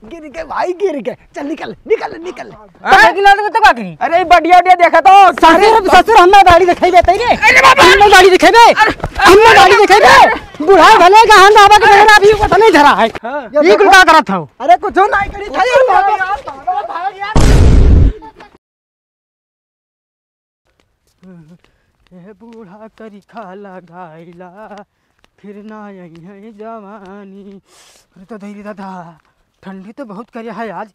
गिर गए भाई, गिर गए। चल निकल निकल निकल। अरे बढ़िया बढ़िया देखा तो ससुर हमने गाड़ी दिखाई देते रे। हमने गाड़ी दिखेबे, हमने गाड़ी दिखेबे। बुढ़ा भले का हां बाबा के मेरा अभी पता नहीं धरा है। ये कुल का करत हो? अरे कुछ नहीं करी था यार बाबा भाग यार। ए बूढ़ा करी खा लगाइला फिर ना यही है जवानी। अरे तो धैर्य दादा, ठंडी तो बहुत करिया है आज,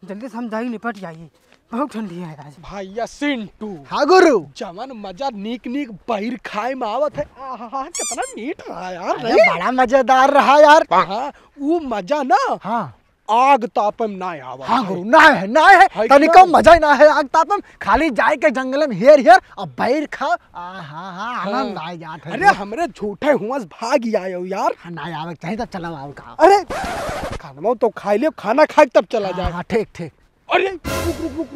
जल्दी समझाई निपट जाइए, बहुत ठंडी है आज। भैया सिंटू। हाँ गुरु। जमन मजा नीक नीक बहिर खाए में आवत है। आहा कितना मीठ रहा यार। बड़ा मजेदार रहा यार। हाँ वो मजा ना। हाँ आग तापम ना आवत। हाँ गुरु ना है तनिको मजा ही ना है आग तापम। खाली जाए के जंगल में हेर और बैर खा। आनंद आ जात है। अरे हमरे झूठे हुआ भाग आयो यार। ना आवे चाहिए तब चला आओ खा। अरे खाना तो खाई ले, खाना खाए तब चला जाए। हाँ ठीक ठीक। अरे रुक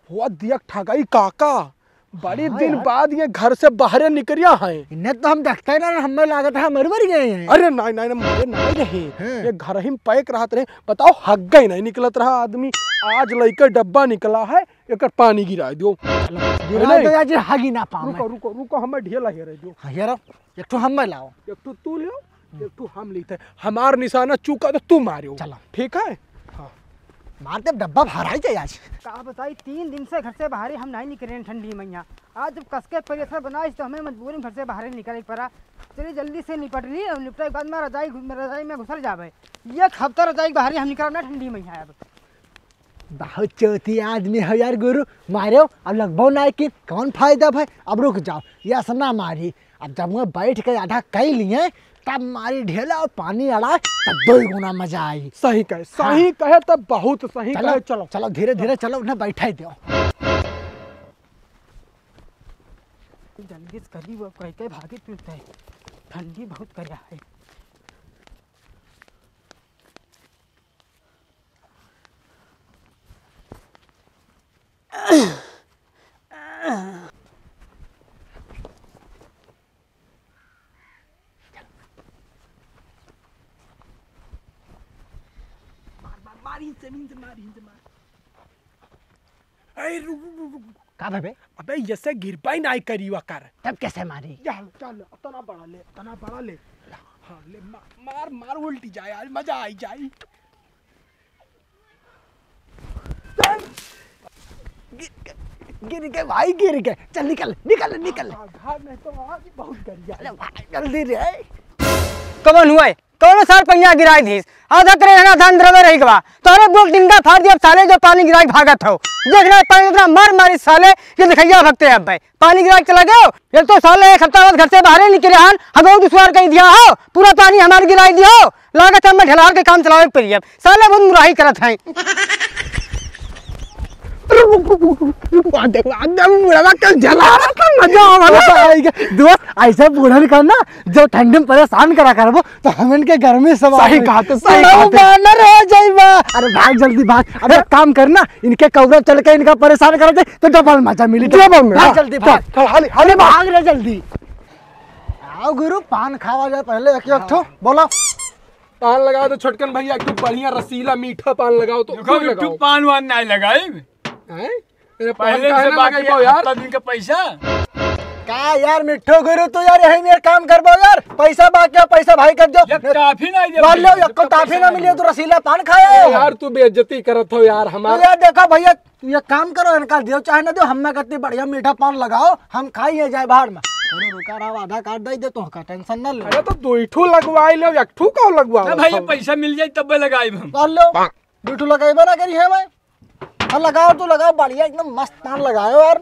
हुआ दिया ठगाई काका, बड़ी दिन बाद ये घर से बाहर निकलिया है। इन्हें तो हम देखते हैं ना, हमें लागत है मर गए हैं। अरे नहीं मुझे नहीं रहे, ये घर ही पैक रहते रहे। बताओ हग गई नहीं निकलत रहा आदमी। आज लेकर डब्बा निकला है, एक पानी गिरा दो। तो यार हगी ना पाओ। रुको हमें ढेला हेरे दो। हाँ यार एक तो हम लाओ, एक तो तू ले, एक तो हम लेते। हमार निशाना चूका तो तू मारियो। चलो ठीक है। मारते डब्बा भरा ही आज। का बताई 3 दिन से घर से बाहर हम नहीं निकले हैं ठंडी मैया। आज जब कसके परिसर बना तो हमें मजबूरी घर से बाहर निकले पड़ा। चलिए जल्दी से निपट ली, निपटे के बाद में रजाई में घुसल जावे। ये हफ्ता रजाई बाहर हम निकल ना ठंडी मैया। अब बहुत चौथी आदमी हो यार गुरु। मारो अब लगभग ना कि कौन फायदा भाई। अब रुक जाओ, ये सना मारी। अब जब मैं बैठ के आधा कई लिए तब मारी ढेला और पानी अड़ा तब 2 गुना मजा आई। सही कहे, सही कहे तब बहुत सही कहे। चलो चलो धीरे धीरे चलो, उन्हें बैठा दो। जल्दी से करी वो कह के भागे तुरते है, ठंडी बहुत करिया है। का भाई? अबे ऐसे गिर पाई नहीं करी वा कर। तब कैसे मारी? चल तना बड़ा ले। हाँ ले मार उल्टी जाए, आज मजा आई जाए। गिर गए भाई, गिर गए। चल निकल निकल निकल। नहीं तो आज बहुत गरिया। जल्दी रे। कौन हुआ है? कौन सार पहिया गिराई थी? आधा करे ना धान द्रवे रही गवा। तोरे बुक डिंगा फाड़ दिया साले, जो पानी गिराई भागत हो। देखना पानी इतना मार साले ये दिखैया भगते अब भाई। पानी गिराई चला गयो। एक तो साले एक हफ्ता बाद घर से बाहर निकले हन, हगो दुश्वार कही दिया हो, पूरा पानी हमार गिराई दियो। लागत हम ढलार के काम चलावे पड़ी। अब साले बहुत मुराही करत हैं। दोस्त ऐसे बूढ़ा करना जो ठंडी में परेशान करा करबो तो हम इनके घर में सब सही कहा तो सही कहा। अरे भाग जल्दी भाग। अब एक काम करना, इनके कौरा चल के इनका परेशान कर दे तो डबल मजा मिली। भाग जल्दी भाग। अरे भाग रे जल्दी। आओ गुरु पान खावा जाए पहले एक ठो। बोलो पान लगाओ तो छोटकन भैया एक बढिया रसीला मीठा पान लगाओ तो। पान वान नहीं लगाई पहले से बाकी यार दिन का पैसा का यार मिठो गुरु तो यार यही मेरे काम करबो यार। पैसा बाकी पैसा भाई कर दो। काफी नहीं दे लो एको टाफी ना मिले तो रसीला पान खाए यार। तू बेइज्जती करत हो यार हमारा। यार देखो भैया ये काम करो, इनका दियो चाहे ना दो, हमें कितनी बढ़िया मीठा पान लगाओ, हम खाइए जाए बाहर में। रुका रहा आधा कार्ड दे तो का टेंशन ना ले। अरे तो 2 लगवाई लो, 1 का लगवाओ भाई। पैसा मिल जाए तब लगाई हम। कर लो 2 लगाइबे ना करी है भाई। हाँ लगाओ तो लगाओ, बढ़िया एकदम मस्त पान लगाओ यार।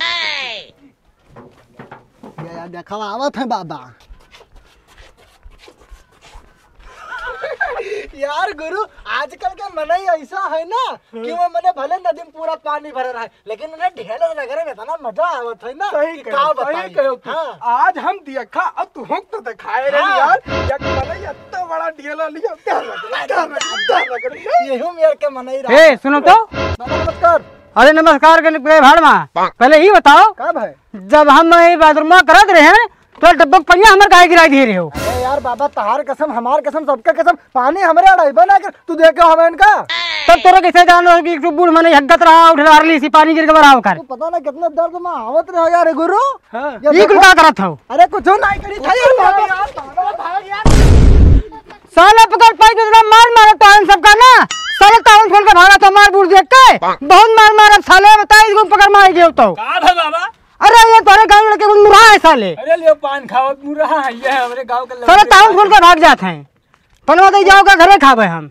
यार देखा आवत है बाबा। यार गुरु आजकल के मन ही ऐसा है ना कि वो मैंने भले नदी में पूरा पानी भर रहा है लेकिन उन्हें ढेले लगे में इतना मजा आवत है ना। सही कहो। हाँ। आज हम देखा अब तू हम तो दिखाए रे यार। एक मन इतना बड़ा ढेला लिया यही मेरे के मन ही रहा। ए सुनो तो। नमस्कार। अरे नमस्कार के भाड़ में पहले ही बताओ कब है? जब हम बाथरूम करत रहे हैं तो डब्बा पहिया हमारे गाय गिराई दे रहे हो। अरे यार यार बाबा तहार कसम हमार कसम सबका कसम पानी हमारे अड़ाई बना कर तू देखो हमें इनका तब तोरा कैसे जान रहा कि बूढ़ मने हग्गत रहा उठा ली सी पानी गिर के बराव कर तू पता ना कितना दर्द में आवत रहो यार गुरु। हाँ। ये का करत हो अरे कुछ नहीं करी था यार बाबा यार साला पकड़ पाई तो तेरा मार मारा टाइम सबका ना साले टाउन खोल के भागा तो मार बूढ़ देख के बहुत मार मारा साले बता इसको पकड़ मार गए तो का था बाबा? अरे ये तोरे गांव लड़के को मुरा है साले अरे लियो पान खाओ मुरा है ये हमारे गांव का साले टाउन खोल के भाग जाते हैं पनवा दे जाओ का घरे खावे हम।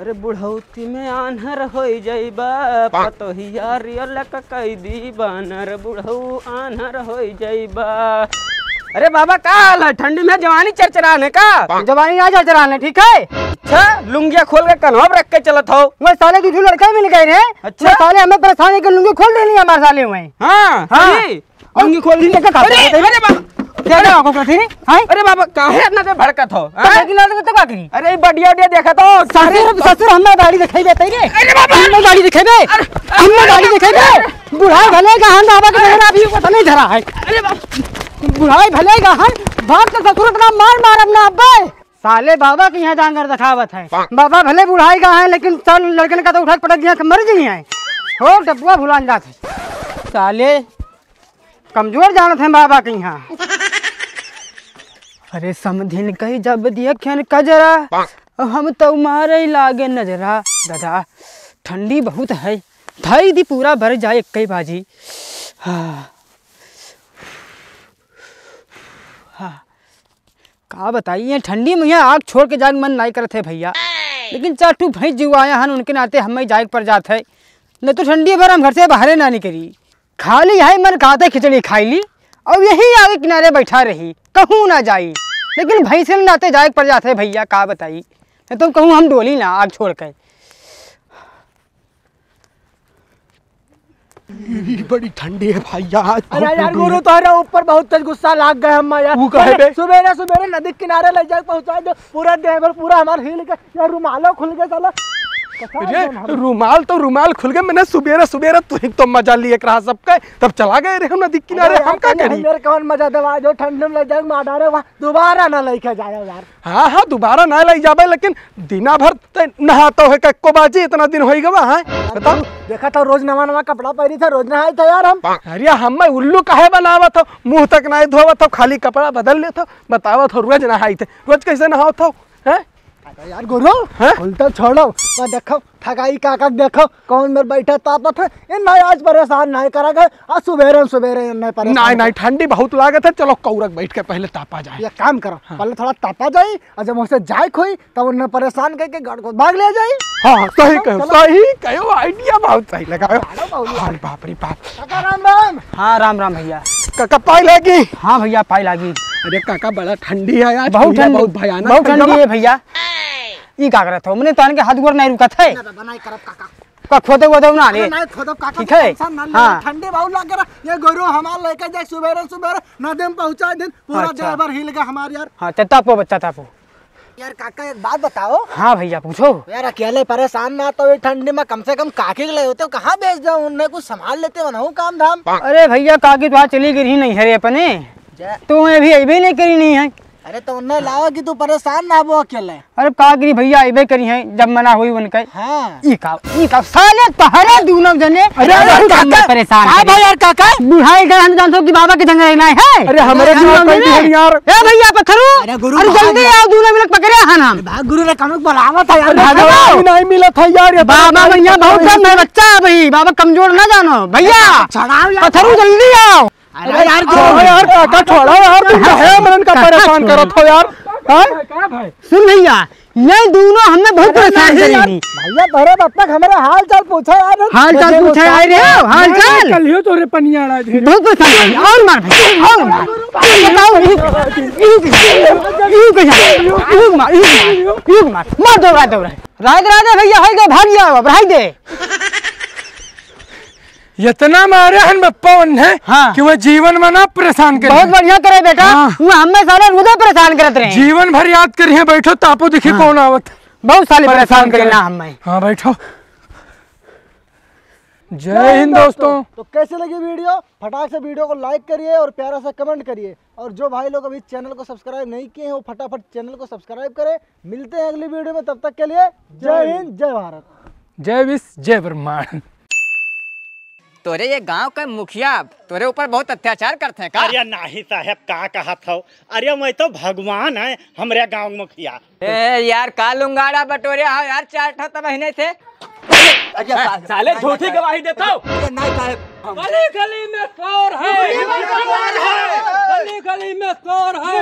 अरे बुढ़ौती में आन्हर हो जाइबा पतोहिया रियल का कैदी बानर बुढ़ऊ आन्हर हो जाइबा। अरे बाबा का हाल है? ठंडी में जवानी चरचराने का जवानी आ जा चराने ठीक है। अच्छा लुंगिया खोल के कन्हवा रख के चलत हो। वो साले दूसरे लड़का मिल गए रे। अच्छा साले हमें परेशान के लुंगी खोल देनी हमारे साले हुए। हाँ लुंगी खोल दी क्या को कथी रे हां अरे बाबा काहे इतना से भड़कत हो? की लड़के तो का करी अरे बढ़िया बढ़िया देखा तो ससुर ससुर हमें गाड़ी दिखाइबे तई रे। अरे बाबा हमें गाड़ी दिखाइबे हमें गाड़ी दिखाइबे बुढ़ा भले का हम बाबा के नजर अभी पता नहीं धरा है। अरे बाबा बुढ़ाई भले का हम भाग तो ससुर इतना मार मार अपना अब्बे साले बाबा के यहाँ जाकर दिखावत है। बाबा भले बुढ़ाई का है लेकिन चल लड़के का तो उठा पटक दिया मर जी है हो डब्बा भुलान जाते साले कमजोर जानत है बाबा के यहाँ। अरे समधिन कही जब देखन कजरा हम तो मारे लागे नजरा दादा ठंडी बहुत है धाई दी पूरा भर जाए कई बाजी। हाँ हाँ का बताइए ठंडी में यहाँ आग छोड़ के जाग मन नहीं करते भैया लेकिन चाटू भैंस जुआया हन उनके नाते हमें जाग पर जाते है न तो ठंडी भर हम घर से बाहर ना निकली खाली है मन कहते खिचड़ी खाई ली और यही आगे किनारे बैठा रही कहूँ ना जाई लेकिन भैंस से नाते जाग पर जाते भैया का बताई मैं तो कहूँ हम डोली ना आग छोड़ कर। बड़ी ठंडी है भाई यार। अरे यार गुरु तुम्हारे ऊपर बहुत तेज गुस्सा लाग गए हम यार। वो कहे बे? सुबेरे सुबेरे नदी किनारे ले जाके पहुंचा दो पूरा देह भर पूरा हमारा हिल गया यार रुमालो खुल गया साला। अरे रुमाल तो रुमाल खुल गए मैंने सुबेरे सुबेरे तू तो मजा लिए रहा सबका तब चला गए रे हम नदी किनारे हम क्या करी। मेरे कौन मजा दवा जो ठंड में ले जाए मार डाले वहां दोबारा ना लेके जाए यार। हाँ हाँ दोबारा ना ले जाबे लेकिन दिना भर नहातो है कक्को बाजी इतना दिन हो गवा है बताओ। देखा था रोज नवा नवा कपड़ा पहनी था रोज नहाए था यार हम। अरे हम उल्लू काहे बनावत हो मुंह तक नहीं धोवत हो खाली कपड़ा बदल लेत हो बतावत हो रोज नहाई थे रोज कैसे नहावत हो हैं यार गुरु उल्टा छोड़ो तो देखो ठगाई काका देखो कौन मेरे बैठा तापत है इन नहीं आज परेशान नहीं करा गए आज सुबेरे सुबेरे नहीं परेशान नहीं नहीं ठंडी बहुत लागत है चलो कौरक बैठ के पहले तापा जाए। ये काम करो पहले थोड़ा तापा जाए और जब मुझसे जाए खोई तब उन्हें परेशान करके गढ़ को भाग ले जाए। हाँ सही कहो आइडिया बहुत सही लगाओ। अरे बाप रे बाप काका राम राम। हाँ राम राम भैया। काका पाई लगी। हाँ भैया पाई लगी। अरे काका बड़ा ठंडी है यार बहुत ठंडी बहुत भयानक बहुत ठंडी है भैया। ये का करत हो मैंने तान के हाथ गोर नहीं रुका थे बनाई करब काका का खोदे खोदे ना ले नहीं खोदब काका ठीक है। टेंशन ना ले हाँ। ठंडी बहुत लग रहा ये गुरु हमार लेके जाए सुबेरे सुबेरे नदी में पहुंचा दिन पूरा अच्छा। देह भर हिल गया हमार यार। हाँ तापो बच्चा तापो। यार काका एक बात बताओ हाँ भैया पूछो। यार अकेले परेशान ना तो ये ठंडी में कम से कम काके के लिए होते हो कहाँ भेज जाऊँ उन्हें कुछ संभाल लेते हो ना काम धाम। अरे भैया काकी तो चली गई नहीं है रे अपने तो अभी अभी नहीं करी नहीं है। अरे तो उन्हें लाओ कि तू परेशान ना वो अकेले। अरे काकी भैया अबे करी है जब मना हुई उनका। हाँ ई का साले तहरे दोनों जने परेशान हाँ भाई यार काका बुढ़ाई का हम जानते हो कि बाबा के संग रहना है। अरे हमारे यार ए भैया पत्थरू अरे गुरु अरे जल्दी आओ दोनों मिनट पकड़े हैं हम। गुरु ने कम बुलावा था यार नहीं मिला था यार बाबा भैया बहुत कम है बच्चा भाई बाबा कमजोर ना जानो भैया पत्थरू जल्दी आओ। अरे यार यार काका छोड़ो यार तुम काहे मन का परेशान करत हो यार। क्या भाई सुन भैया ये दोनों हमें बहुत परेशान करेंगी। भैया तेरे अब तक हमारे हाल चाल पूछा यार। हाल चाल पूछे आए रे हाल चाल कल ही तो रे पनिया आए थे बहुत परेशान और मार भाई और मार बताओ मार दो राज भैया है गए भाग जाओ भाग दे। इतना मारे हन पवन है हाँ। कि वो जीवन में ना परेशान करे। बहुत बढ़िया करे बेटा वो हमें सारे रुदे परेशान करत रहे जीवन भर याद करिए बैठो तापो देखिए कौन आवत बहुत साले परेशान करे ना हमें। हाँ बैठो। जय हिंद दोस्तों। तो कैसे लगी वीडियो फटाक से वीडियो को लाइक करिए और प्यारा सा कमेंट करिए और जो भाई लोग अभी चैनल को सब्सक्राइब नहीं किए हैं वो फटाफट चैनल को सब्सक्राइब करें। मिलते हैं अगली वीडियो में, तब तक के लिए जय हिंद, जय भारत, जय विश्व, जय ब्रह्मांड। तोरे ये गांव का मुखिया तोरे ऊपर बहुत अत्याचार करते हैं का? अरे नहीं साहब का कहत हो, अरे मैं तो भगवान है हमारे गांव मुखिया। ए यार का लुंगाड़ा बटोरे हो यार, 4 ठो महीने से साले झूठी गवाही देता हूँ। गली गली में चोर है, गली गली में चोर है।